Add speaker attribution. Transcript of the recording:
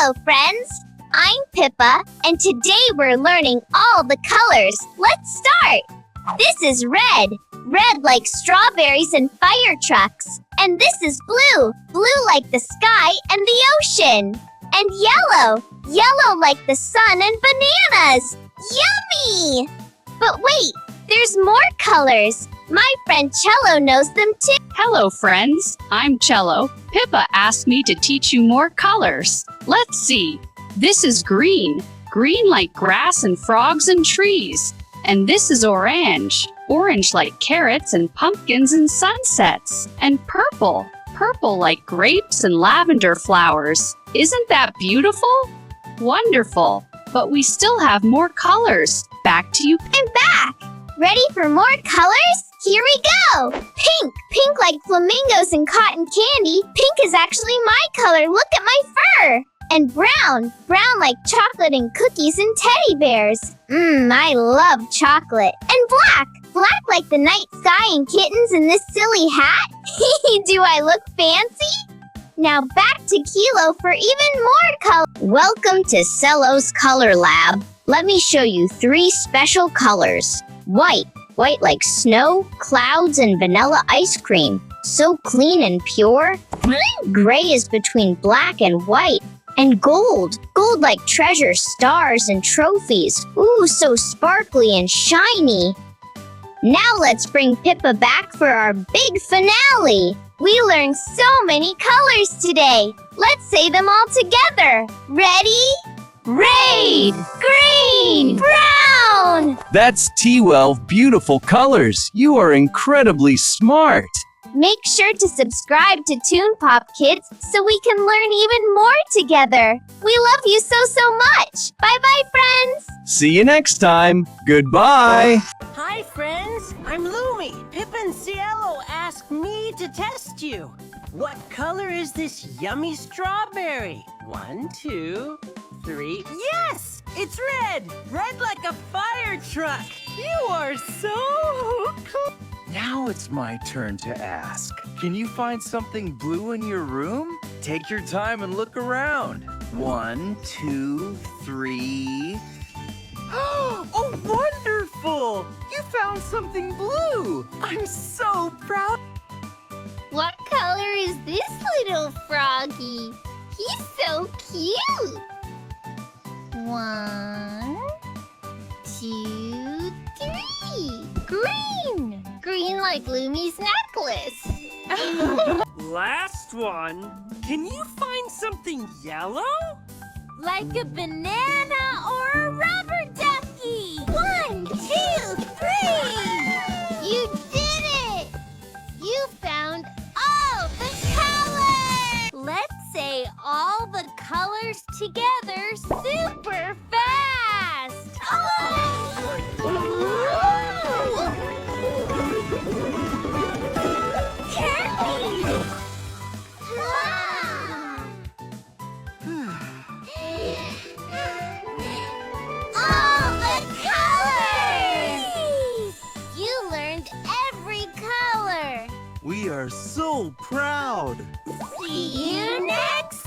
Speaker 1: Hello, friends! I'm Pippa, and today we're learning all the colors. Let's start! This is red. Red like strawberries and fire trucks. And this is blue. Blue like the sky and the ocean. And yellow. Yellow like the sun and bananas. Yummy! But wait, there's more colors. My friend Celo knows them too.
Speaker 2: Hello, friends. I'm Celo. Pippa asked me to teach you more colors. Let's see. This is green. Green like grass and frogs and trees. And this is orange. Orange like carrots and pumpkins and sunsets. And purple. Purple like grapes and lavender flowers. Isn't that beautiful? Wonderful. But we still have more colors. Back to you.
Speaker 1: I'm back. Ready for more colors? Here we go! Pink! Pink like flamingos and cotton candy. Pink is actually my color. Look at my fur! And brown! Brown like chocolate and cookies and teddy bears. I love chocolate. And black! Black like the night sky and kittens and this silly hat. Do I look fancy? Now back to Kilo for even more color. Welcome to Celo's Color Lab. Let me show you 3 special colors. White. White like snow, clouds, and vanilla ice cream. So clean and pure. Gray is between black and white. And gold. Gold like treasures, stars, and trophies. Ooh, so sparkly and shiny. Now let's bring Pippa back for our big finale. We learned so many colors today. Let's say them all together. Ready? Red, green, brown.
Speaker 3: That's 12 beautiful colors. You are incredibly smart.
Speaker 1: Make sure to subscribe to ToonPopKids so we can learn even more together. We love you so much. Bye-bye, friends.
Speaker 3: See you next time. Goodbye.
Speaker 4: Hi, friends. I'm Lumi. Pippa and Celo asked me to test you. What color is this yummy strawberry? 1, 2, 3. Yes! It's red! Red like a fire truck. You are so cool.
Speaker 5: Now it's my turn to ask. Can you find something blue in your room? Take your time and look around. 1, 2, 3. Oh, wonderful! You found something blue! I'm so proud.
Speaker 1: What color is this little froggy? He's so cute. 1, 2, 3. Green! Green like Lumi's necklace.
Speaker 4: Last one. Can you find something yellow?
Speaker 1: Like a banana or a rubber ducky. 1, 2, 3. You did it! You found all the colors! Let's say all the colors together super fast! All the colors! You learned every color!
Speaker 5: We are so proud.
Speaker 1: See you next